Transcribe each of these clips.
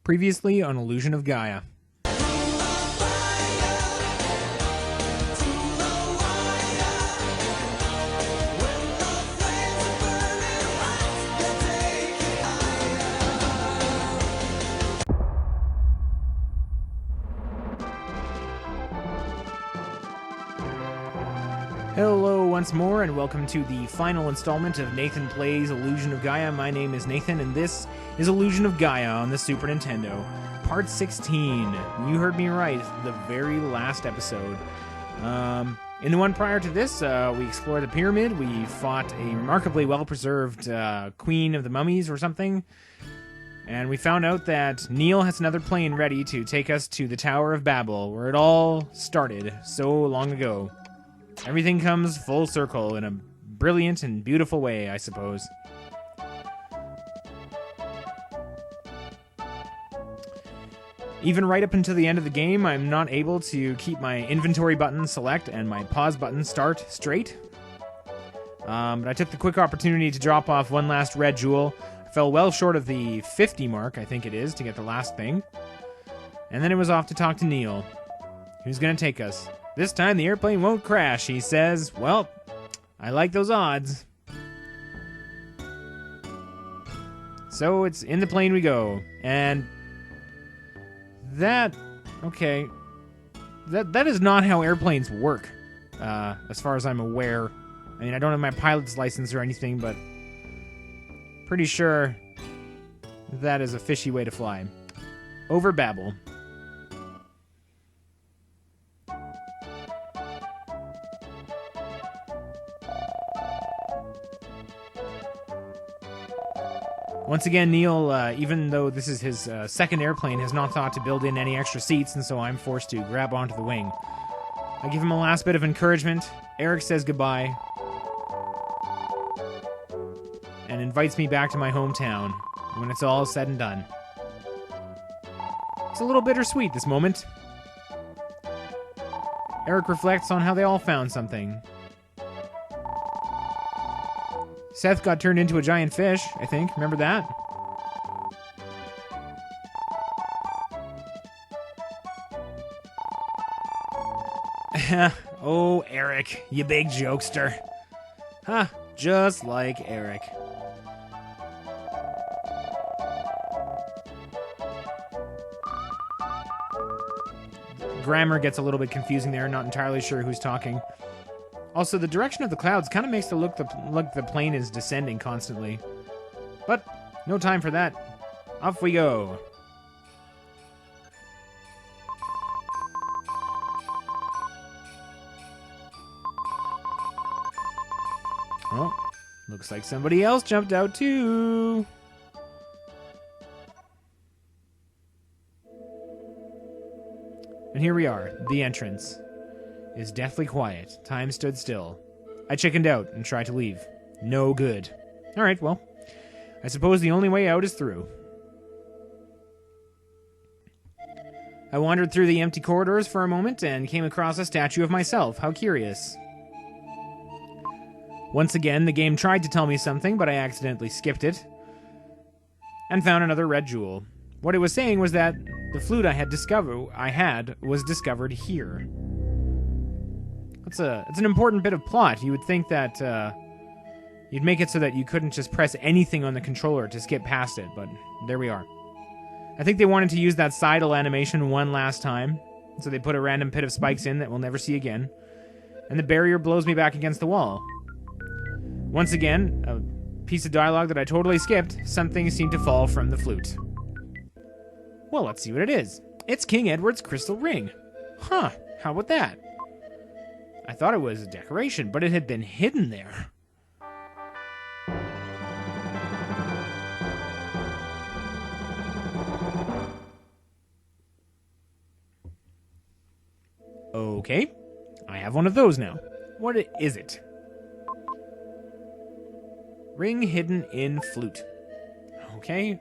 Previously on Illusion of Gaia. Hello once more, and welcome to the final installment of Nathan Plays Illusion of Gaia. My name is Nathan, and this is Illusion of Gaia on the Super Nintendo. Part 16. You heard me right, the very last episode. In the one prior to this, we explored the pyramid, we fought a remarkably well-preserved queen of the mummies or something, and we found out that Neil has another plane ready to take us to the Tower of Babel, where it all started so long ago. Everything comes full circle in a brilliant and beautiful way, I suppose. Even right up until the end of the game, I'm not able to keep my inventory button select and my pause button start straight. But I took the quick opportunity to drop off one last red jewel. I fell well short of the 50 mark, I think it is, to get the last thing. And then it was off to talk to Neil, who's going to take us. This time the airplane won't crash, he says. Well, I like those odds. So it's in the plane we go. And that is not how airplanes work, as far as I'm aware. I mean, I don't have my pilot's license or anything, but pretty sure that is a fishy way to fly. Over Babel. Once again, Neil, even though this is his second airplane, has not thought to build in any extra seats, and so I'm forced to grab onto the wing. I give him a last bit of encouragement. Eric says goodbye and invites me back to my hometown when it's all said and done. It's a little bittersweet, this moment. Eric reflects on how they all found something. Seth got turned into a giant fish, I think. Remember that? Oh, Eric, you big jokester. Huh, just like Eric. Grammar gets a little bit confusing there, not entirely sure who's talking. Also, the direction of the clouds kind of makes it look the plane is descending constantly. But no time for that. Off we go. Oh, looks like somebody else jumped out too. And here we are, the entrance. Is deathly quiet. Time stood still. I chickened out and tried to leave. No good. Alright, well, I suppose the only way out is through. I wandered through the empty corridors for a moment and came across a statue of myself. How curious. Once again, the game tried to tell me something, but I accidentally skipped it and found another red jewel. What it was saying was that the flute I had was discovered here. It's an important bit of plot. You would think that you'd make it so that you couldn't just press anything on the controller to skip past it, but there we are. I think they wanted to use that sidle animation one last time, so they put a random pit of spikes in that we'll never see again, and the barrier blows me back against the wall. Once again, a piece of dialogue that I totally skipped. Something seemed to fall from the flute. Well, let's see what it is. It's King Edward's crystal ring. Huh, how about that? I thought it was a decoration, but it had been hidden there. Okay, I have one of those now. What is it? Ring hidden in flute. Okay.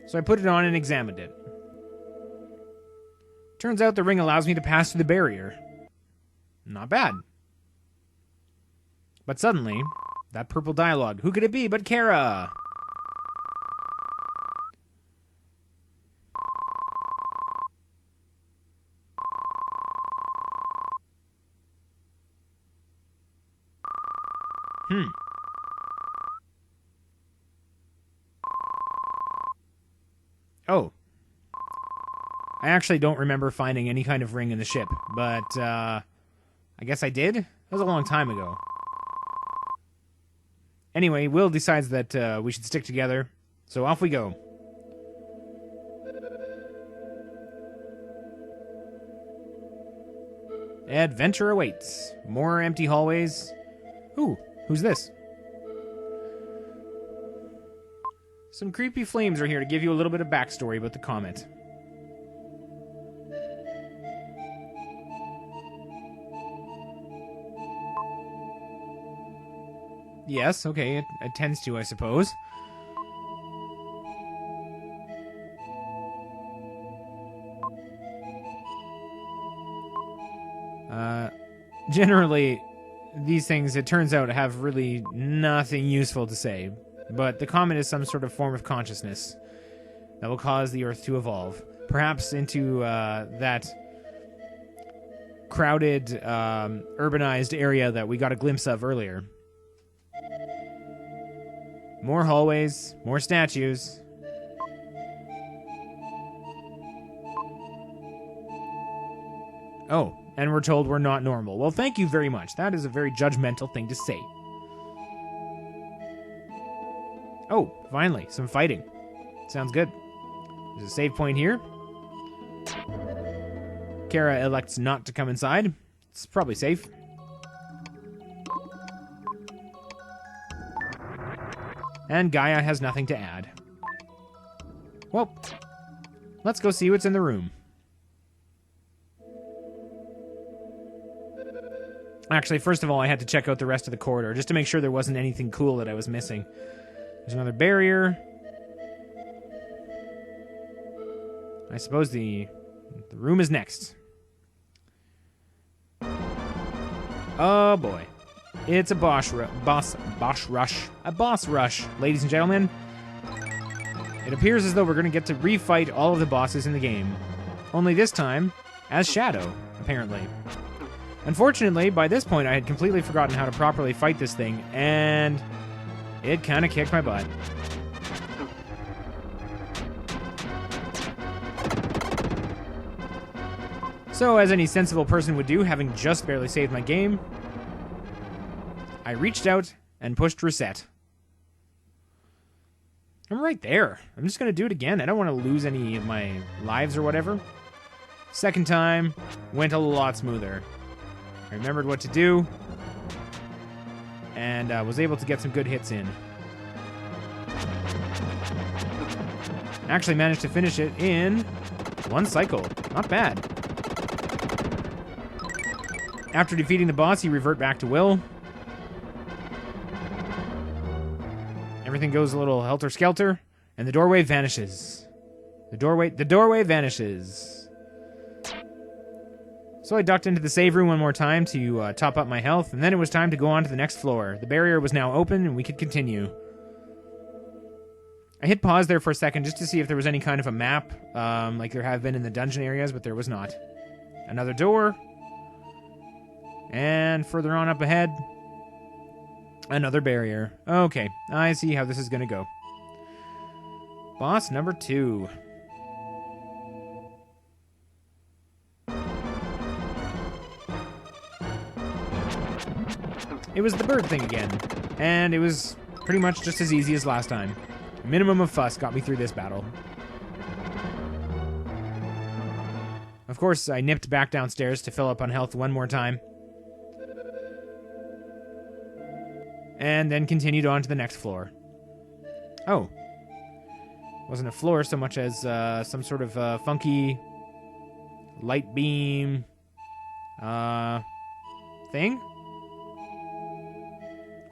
So I put it on and examined it. Turns out the ring allows me to pass through the barrier. Not bad. But suddenly, that purple dialogue. Who could it be but Kara? Oh. I actually don't remember finding any kind of ring in the ship, but, I guess I did? That was a long time ago. Anyway, Will decides that, we should stick together, so off we go. Adventure awaits. More empty hallways. Ooh, who's this? Some creepy flames are here to give you a little bit of backstory about the comet. Yes, okay, it tends to, I suppose. Generally, these things, it turns out, have really nothing useful to say. But the comet is some sort of form of consciousness that will cause the Earth to evolve. Perhaps into that crowded, urbanized area that we got a glimpse of earlier. More hallways, more statues. Oh, and we're told we're not normal. Well, thank you very much. That is a very judgmental thing to say. Oh, finally, some fighting. Sounds good. There's a save point here. Kara elects not to come inside. It's probably safe. And Gaia has nothing to add. Well, let's go see what's in the room. Actually, first of all, I had to check out the rest of the corridor, just to make sure there wasn't anything cool that I was missing. There's another barrier. I suppose the room is next. Oh boy. It's a boss rush, ladies and gentlemen. It appears as though we're going to get to refight all of the bosses in the game. Only this time, as Shadow, apparently. Unfortunately, by this point I had completely forgotten how to properly fight this thing, and it kind of kicked my butt. So, as any sensible person would do, having just barely saved my game, I reached out and pushed reset. I'm right there. I'm just going to do it again. I don't want to lose any of my lives or whatever. Second time, went a lot smoother. I remembered what to do, and was able to get some good hits in. Actually managed to finish it in one cycle. Not bad. After defeating the boss, you revert back to Will. Everything goes a little helter-skelter, and the doorway vanishes. The doorway vanishes. So I ducked into the save room one more time to top up my health, and then it was time to go on to the next floor. The barrier was now open, and we could continue. I hit pause there for a second just to see if there was any kind of a map, like there have been in the dungeon areas, but there was not. Another door. And further on up ahead, another barrier. Okay, I see how this is going to go. Boss number 2. It was the bird thing again, and it was pretty much just as easy as last time. A minimum of fuss got me through this battle. Of course, I nipped back downstairs to fill up on health one more time. And then continued on to the next floor. Oh. Wasn't a floor so much as some sort of funky light beam thing.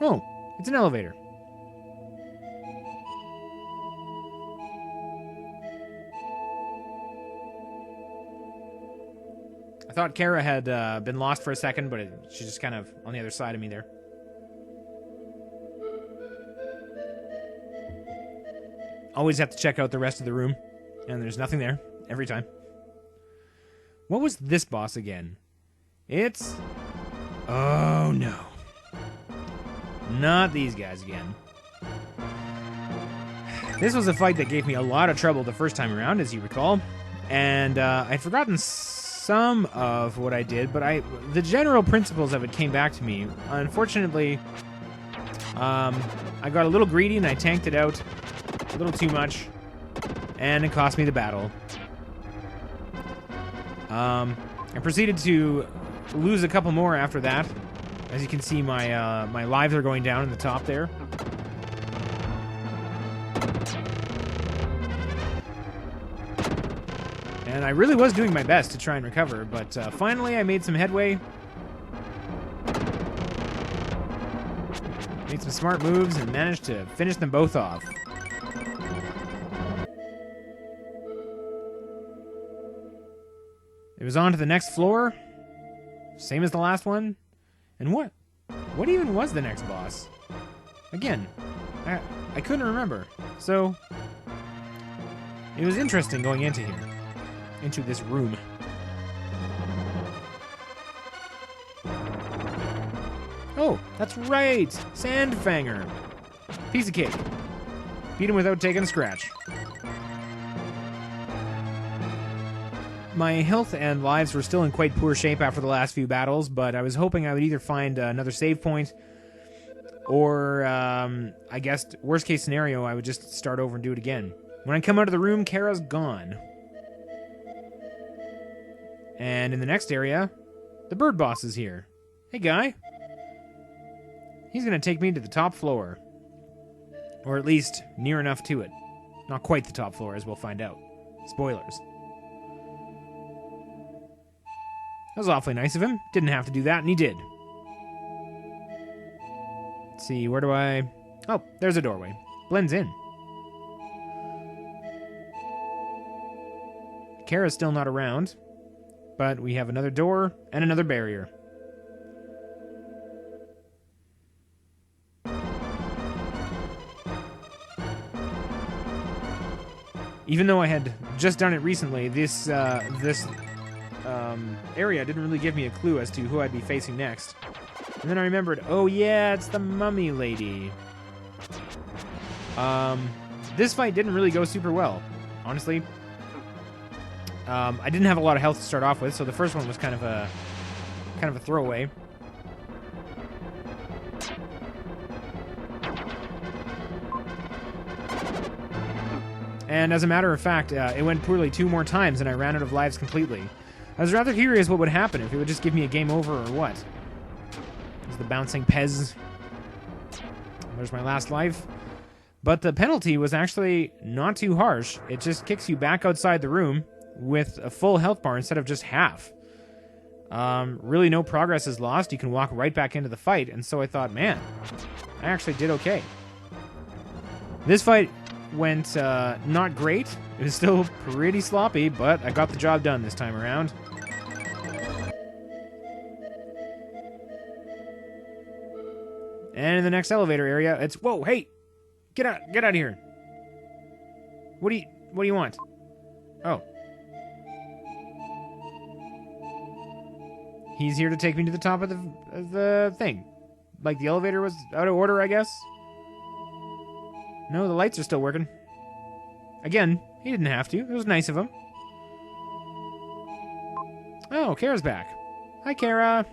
Oh, it's an elevator. I thought Kara had been lost for a second, but she's just kind of on the other side of me there. Always have to check out the rest of the room, and there's nothing there every time. What was this boss again? It's... oh no. Not these guys again. This was a fight that gave me a lot of trouble the first time around, as you recall. And I'd forgotten some of what I did, but the general principles of it came back to me. Unfortunately, I got a little greedy and I tanked it out a little too much, and it cost me the battle. I proceeded to lose a couple more after that. As you can see, my my lives are going down in the top there. And I really was doing my best to try and recover, but finally I made some headway. Made some smart moves and managed to finish them both off. It was on to the next floor. Same as the last one. And what even was the next boss? Again, I couldn't remember. So, it was interesting going into here. Into this room. Oh, that's right! Sandfanger! Piece of cake. Beat him without taking a scratch. My health and lives were still in quite poor shape after the last few battles, but I was hoping I would either find another save point, or, I guess, worst case scenario, I would just start over and do it again. When I come out of the room, Kara's gone. And in the next area, the bird boss is here. Hey, guy. He's going to take me to the top floor. Or at least near enough to it. Not quite the top floor, as we'll find out. Spoilers. That was awfully nice of him. Didn't have to do that, and he did. Let's see, where do I... Oh, there's a doorway. Blends in. Kara's still not around. But we have another door and another barrier. Even though I had just done it recently, this area didn't really give me a clue as to who I'd be facing next. And then I remembered, oh yeah, it's the mummy lady. This fight didn't really go super well, honestly. I didn't have a lot of health to start off with, so the first one was kind of a throwaway. And as a matter of fact, it went poorly 2 more times, and I ran out of lives completely. I was rather curious what would happen, if it would just give me a game over or what. There's the bouncing Pez. There's my last life. But the penalty was actually not too harsh. It just kicks you back outside the room with a full health bar instead of just half. Really no progress is lost. You can walk right back into the fight, and so I thought, man, I actually did okay. This fight went not great. It was still pretty sloppy, but I got the job done this time around. And in the next elevator area, it's... Whoa, hey! Get out of here! What do you want? Oh. He's here to take me to the top of the thing. Like the elevator was out of order, I guess? No, the lights are still working. Again, he didn't have to. It was nice of him. Oh, Kara's back. Hi, Kara.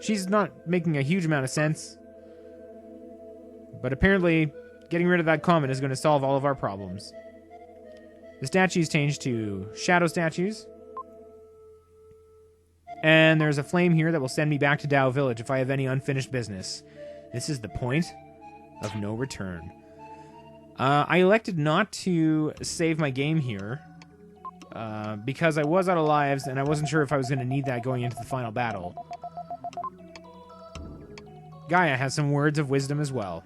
She's not making a huge amount of sense. But apparently, getting rid of that comment is going to solve all of our problems. The statues changed to shadow statues. And there's a flame here that will send me back to Dow Village if I have any unfinished business. This is the point of no return. I elected not to save my game here because I was out of lives and I wasn't sure if I was going to need that going into the final battle. Gaia has some words of wisdom as well.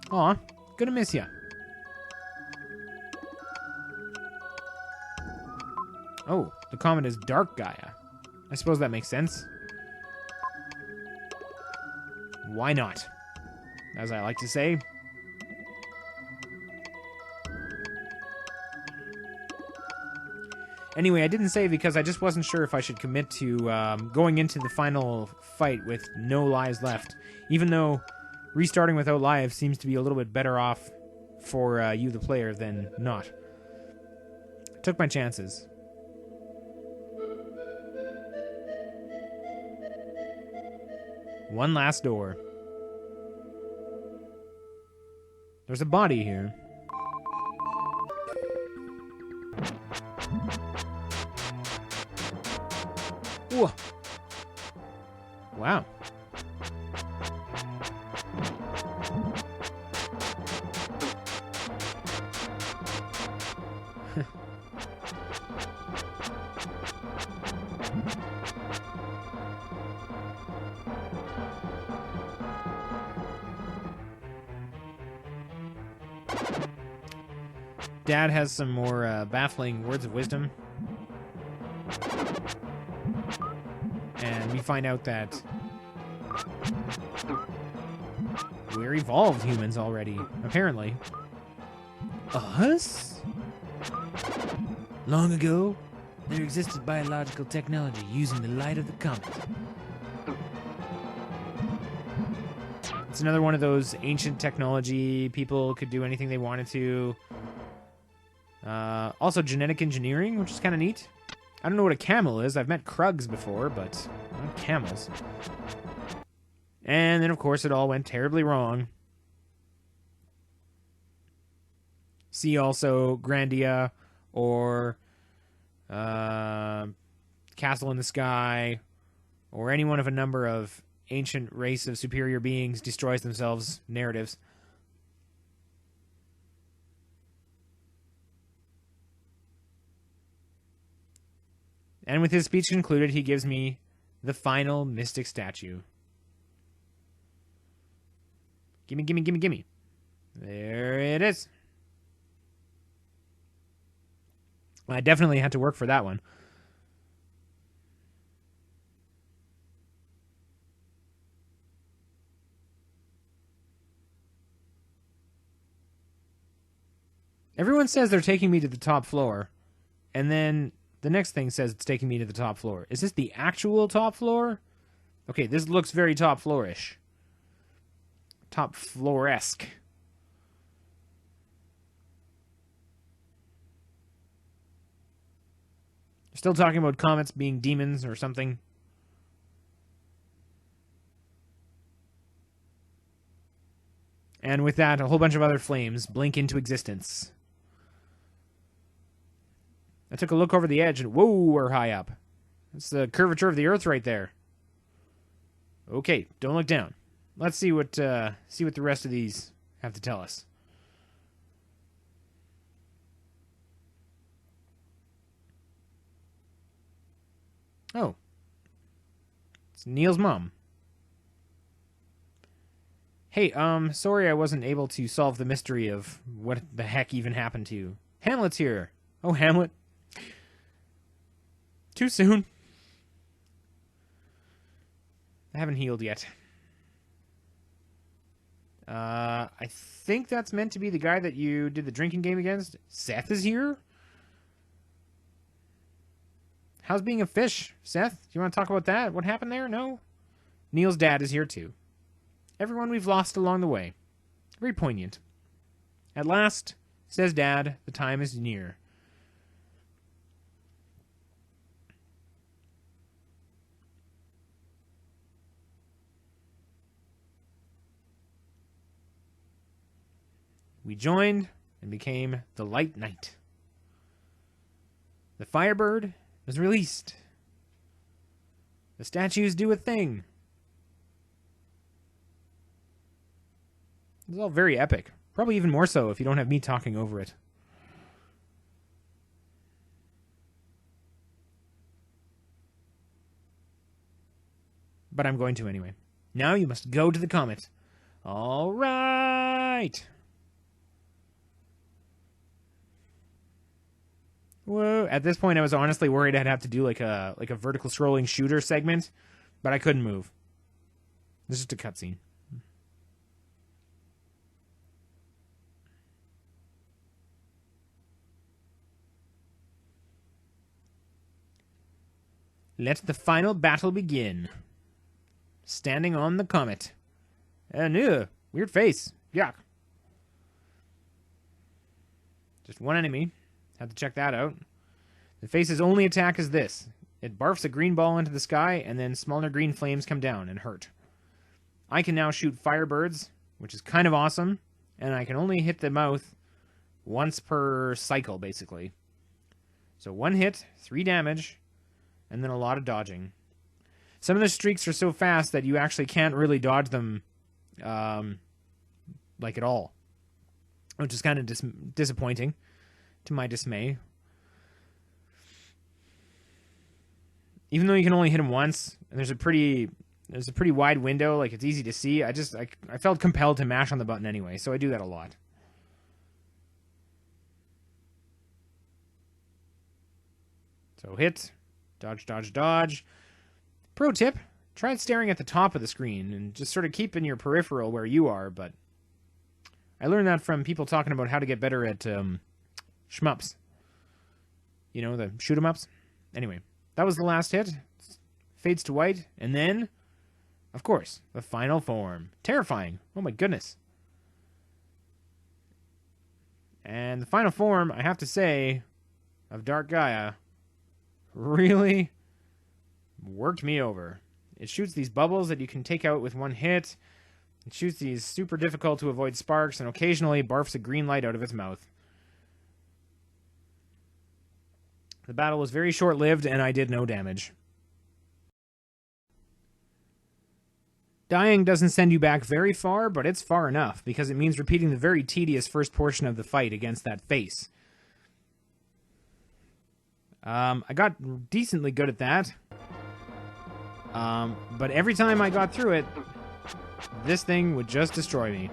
Aw, gonna miss ya. Oh, the comment is Dark Gaia. I suppose that makes sense. Why not? As I like to say. Anyway, I didn't save because I just wasn't sure if I should commit to going into the final fight with no lives left. Even though restarting without lives seems to be a little bit better off for you, the player, than not. I took my chances. One last door. There's a body here. Whoa. Wow. Dad has some more baffling words of wisdom. And we find out that we're evolved humans already, apparently. Us? Long ago, there existed biological technology using the light of the comet. It's another one of those ancient technology. People could do anything they wanted to. Also genetic engineering, which is kind of neat. I don't know what a camel is. I've met Krugs before, but not camels. And then, of course, it all went terribly wrong. See also Grandia or Castle in the Sky or any one of a number of ancient race of superior beings destroys themselves narratives. And with his speech concluded, he gives me the final mystic statue. Gimme, gimme, gimme, gimme. There it is. I definitely had to work for that one. Everyone says they're taking me to the top floor, and then the next thing says it's taking me to the top floor. Is this the actual top floor? Okay, this looks very top floor-ish. Top floor-esque. Still talking about comets being demons or something. And with that, a whole bunch of other flames blink into existence. I took a look over the edge and whoa, we're high up. That's the curvature of the Earth right there. Okay, don't look down. Let's see what the rest of these have to tell us. Oh. It's Neil's mom. Hey, sorry I wasn't able to solve the mystery of what the heck even happened to you. Hamlet's here. Oh, Hamlet. Too soon. I haven't healed yet. I think that's meant to be the guy that you did the drinking game against. Seth is here? How's being a fish, Seth? Do you want to talk about that? What happened there? No? Neil's dad is here too. Everyone we've lost along the way. Very poignant. At last, says Dad, the time is near. We joined and became the Light Knight. The Firebird was released. The statues do a thing. It's all very epic. Probably even more so if you don't have me talking over it. But I'm going to anyway. Now you must go to the comet. All right. Whoa. At this point, I was honestly worried I'd have to do like a vertical scrolling shooter segment, but I couldn't move. This is just a cutscene. Let the final battle begin. Standing on the comet. Ew, weird face. Yuck. Just one enemy. Had to check that out. The face's only attack is this. It barfs a green ball into the sky, and then smaller green flames come down and hurt. I can now shoot firebirds, which is kind of awesome, and I can only hit the mouth once per cycle, basically. So 1 hit, 3 damage, and then a lot of dodging. Some of the streaks are so fast that you actually can't really dodge them like at all, which is kind of disappointing, to my dismay. Even though you can only hit him once, and there's a pretty wide window, like it's easy to see, I felt compelled to mash on the button anyway, so I do that a lot. So hit, dodge, dodge, dodge. Pro tip, try staring at the top of the screen and just sort of keep in your peripheral where you are, but I learned that from people talking about how to get better at shmups. You know, the shoot 'em ups? Anyway, that was the last hit. Fades to white, and then, of course, the final form. Terrifying. Oh my goodness. And the final form, I have to say, of Dark Gaia really worked me over. It shoots these bubbles that you can take out with 1 hit. It shoots these super difficult to avoid sparks, and occasionally barfs a green light out of its mouth. The battle was very short-lived, and I did no damage. Dying doesn't send you back very far, but it's far enough, because it means repeating the very tedious first portion of the fight against that face. I got decently good at that. But every time I got through it, this thing would just destroy me.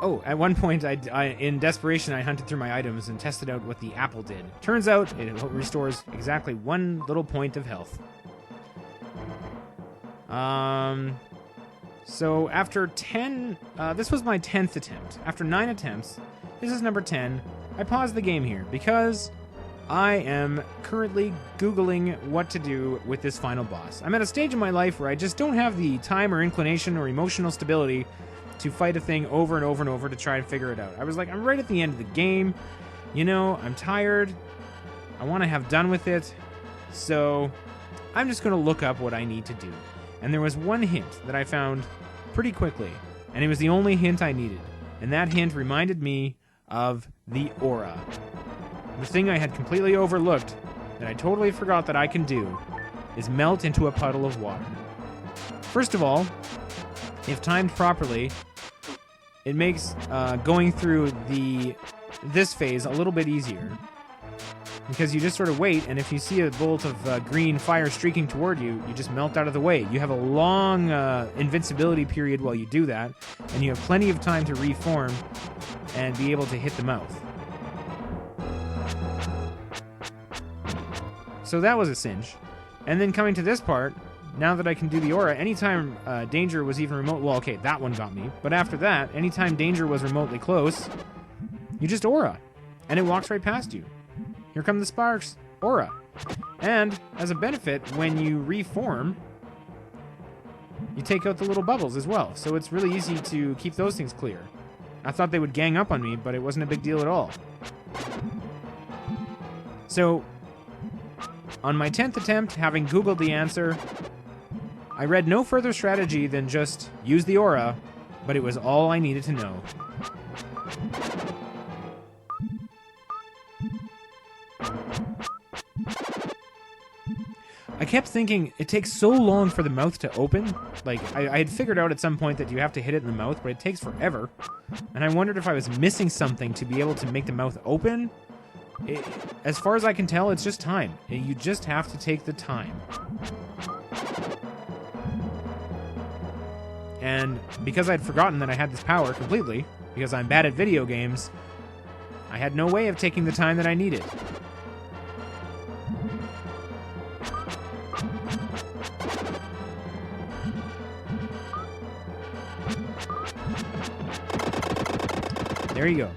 Oh, at one point, in desperation, I hunted through my items and tested out what the apple did. Turns out, it restores exactly 1 little point of health. So after 10, this was my 10th attempt. After 9 attempts, this is number 10, I paused the game here because I am currently Googling what to do with this final boss. I'm at a stage in my life where I just don't have the time or inclination or emotional stability to fight a thing over and over and over to try and figure it out. I was like, I'm right at the end of the game. You know, I'm tired. I want to have done with it. So I'm just going to look up what I need to do. And there was one hint that I found pretty quickly. And it was the only hint I needed. And that hint reminded me of the aura. The thing I had completely overlooked, that I totally forgot that I can do, is melt into a puddle of water. First of all, if timed properly, it makes going through this phase a little bit easier. Because you just sort of wait, and if you see a bolt of green fire streaking toward you, you just melt out of the way. You have a long invincibility period while you do that, and you have plenty of time to reform and be able to hit the mouth. So that was a cinch. And then coming to this part, now that I can do the aura, anytime danger was even remote... Well, okay, that one got me. But after that, anytime danger was remotely close, you just aura. And it walks right past you. Here come the sparks. Aura. And, as a benefit, when you reform, you take out the little bubbles as well. So it's really easy to keep those things clear. I thought they would gang up on me, but it wasn't a big deal at all. So, on my 10th attempt, having Googled the answer, I read no further strategy than just use the aura, but it was all I needed to know. I kept thinking, it takes so long for the mouth to open. Like, I had figured out at some point that you have to hit it in the mouth, but it takes forever. And I wondered if I was missing something to be able to make the mouth open. As far as I can tell, it's just time. You just have to take the time. And because I'd forgotten that I had this power completely, because I'm bad at video games, I had no way of taking the time that I needed. There you go.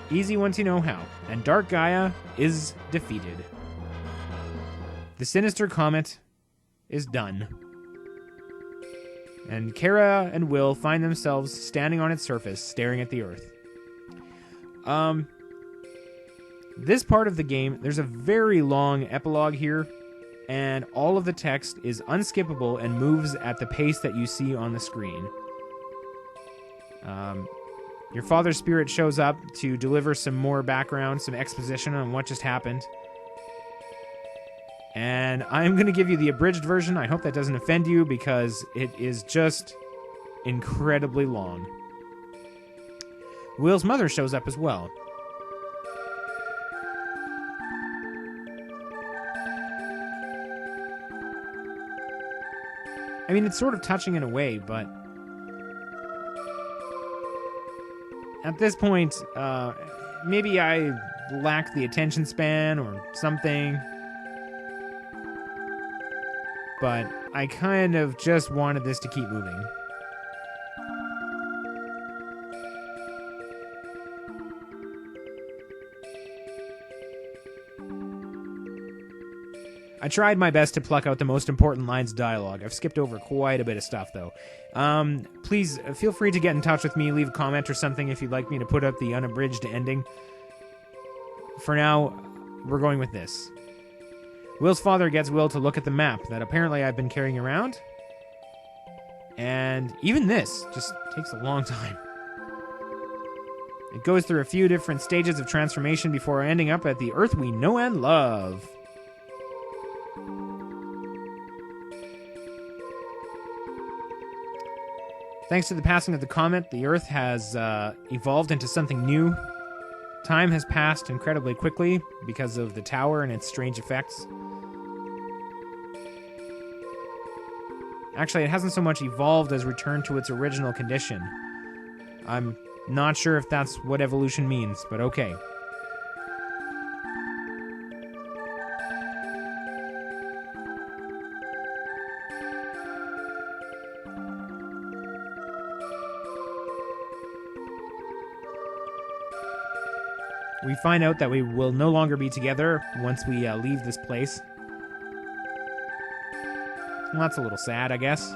Easy once you know how. And Dark Gaia is defeated. The sinister comet is done. And Kara and Will find themselves standing on its surface, staring at the Earth. This part of the game, there's a very long epilogue here, and all of the text is unskippable and moves at the pace that you see on the screen. Your father's spirit shows up to deliver some more background, some exposition on what just happened. And I'm going to give you the abridged version. I hope that doesn't offend you because it is just incredibly long. Will's mother shows up as well. I mean, it's sort of touching in a way, but at this point, maybe I lack the attention span or something. But I kind of just wanted this to keep moving. I tried my best to pluck out the most important lines of dialogue. I've skipped over quite a bit of stuff, though. Please, feel free to get in touch with me, leave a comment or something if you'd like me to put up the unabridged ending. For now, we're going with this. Will's father gets Will to look at the map that apparently I've been carrying around. And even this just takes a long time. It goes through a few different stages of transformation before ending up at the Earth we know and love. Thanks to the passing of the comet, the Earth has evolved into something new. Time has passed incredibly quickly because of the tower and its strange effects. Actually, it hasn't so much evolved as returned to its original condition. I'm not sure if that's what evolution means, but okay. We find out that we will no longer be together once we leave this place. Well, that's a little sad, I guess.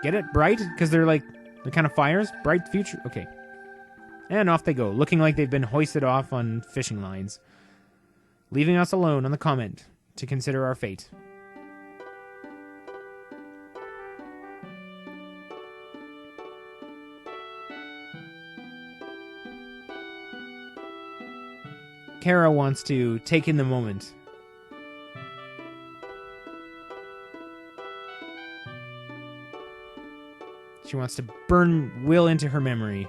Get it? Bright? Because they're kind of fires? Bright future? Okay. And off they go, looking like they've been hoisted off on fishing lines. Leaving us alone on the comment to consider our fate. Kara wants to take in the moment. She wants to burn Will into her memory.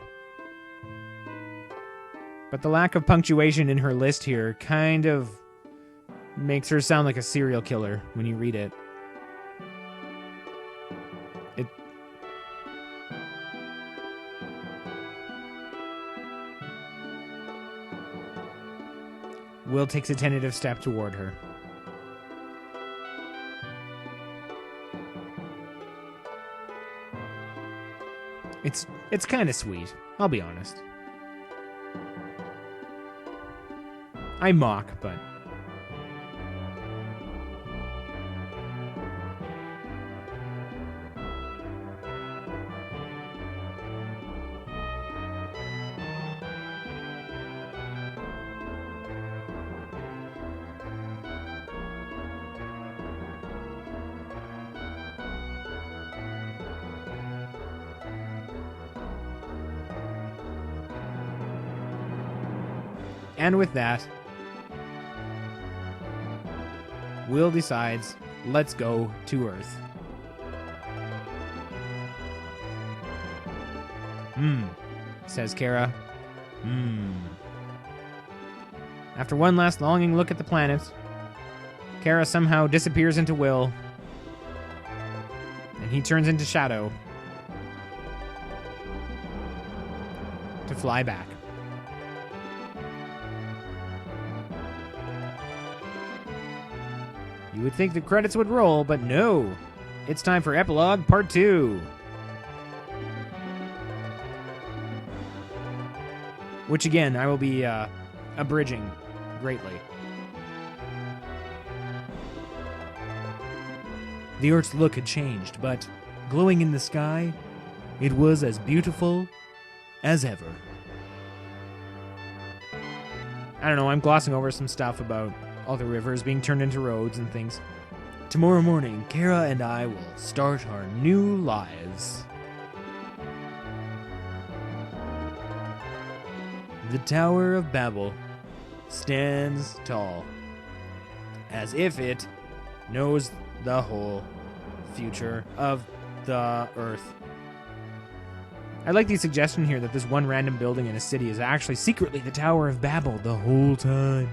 But the lack of punctuation in her list here kind of makes her sound like a serial killer when you read it. Will takes a tentative step toward her. It's kind of sweet, I'll be honest. I mock, but... And with that, Will decides, let's go to Earth. Says Kara. After one last longing look at the planet, Kara somehow disappears into Will, and he turns into shadow to fly back. You would think the credits would roll, but no. It's time for Epilogue Part 2. Which again, I will be abridging greatly. The Earth's look had changed, but glowing in the sky, it was as beautiful as ever. I don't know, I'm glossing over some stuff about all the rivers being turned into roads and things. Tomorrow morning, Kara and I will start our new lives. The Tower of Babel stands tall, as if it knows the whole future of the Earth. I like the suggestion here that this one random building in a city is actually secretly the Tower of Babel the whole time.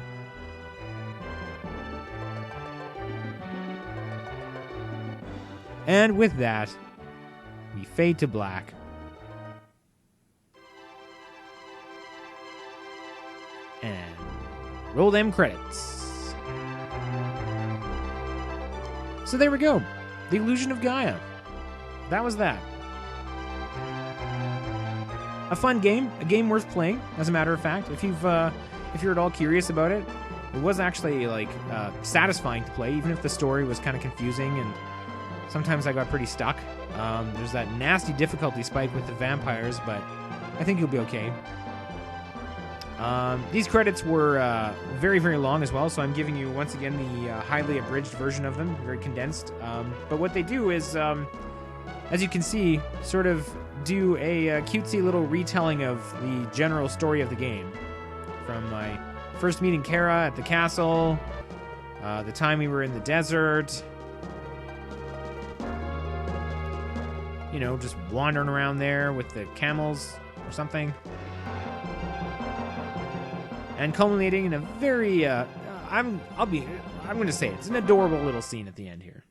And with that, we fade to black. And roll them credits. So there we go. The Illusion of Gaia. That was that. A fun game, a game worth playing, as a matter of fact. If you're at all curious about it, it was actually satisfying to play, even if the story was kind of confusing and sometimes I got pretty stuck. There's that nasty difficulty spike with the vampires, but I think you'll be okay. These credits were very, very long as well, so I'm giving you, once again, the highly abridged version of them, very condensed. But what they do is, as you can see, sort of do a cutesy little retelling of the general story of the game. From my first meeting Kara at the castle, the time we were in the desert, you know, just wandering around there with the camels or something. And culminating in a very, I'm going to say it's an adorable little scene at the end here.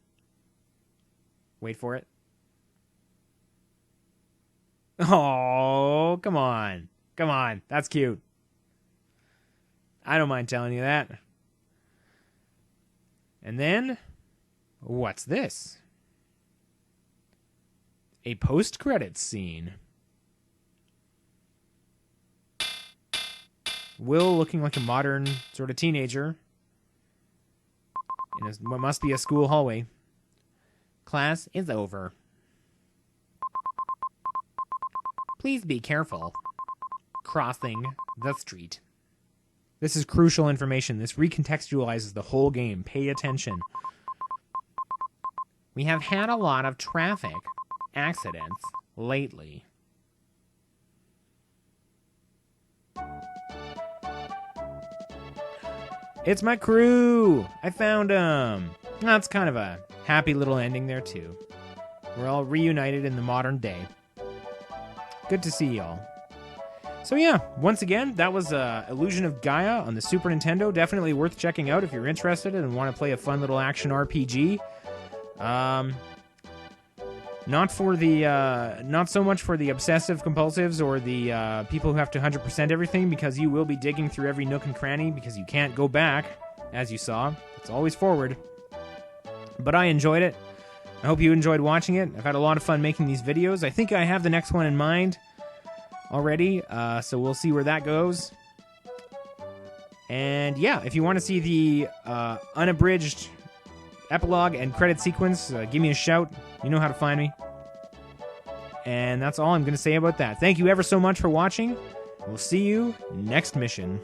Wait for it. Oh, come on. Come on. That's cute. I don't mind telling you that. And then, what's this? A post-credits scene. Will looking like a modern sort of teenager in what must be a school hallway. Class is over. Please be careful. Crossing the street. This is crucial information. This recontextualizes the whole game. Pay attention. We have had a lot of traffic accidents lately. It's my crew! I found them! That's kind of a happy little ending there, too. We're all reunited in the modern day. Good to see y'all. So yeah, once again, that was Illusion of Gaia on the Super Nintendo. Definitely worth checking out if you're interested and want to play a fun little action RPG. Not so much for the obsessive compulsives or the people who have to 100% everything, because you will be digging through every nook and cranny because you can't go back, as you saw. It's always forward. But I enjoyed it. I hope you enjoyed watching it. I've had a lot of fun making these videos. I think I have the next one in mind already, so we'll see where that goes. And yeah, if you want to see the unabridged epilogue and credit sequence, give me a shout. You know how to find me. And that's all I'm going to say about that. Thank you ever so much for watching. We'll see you next mission.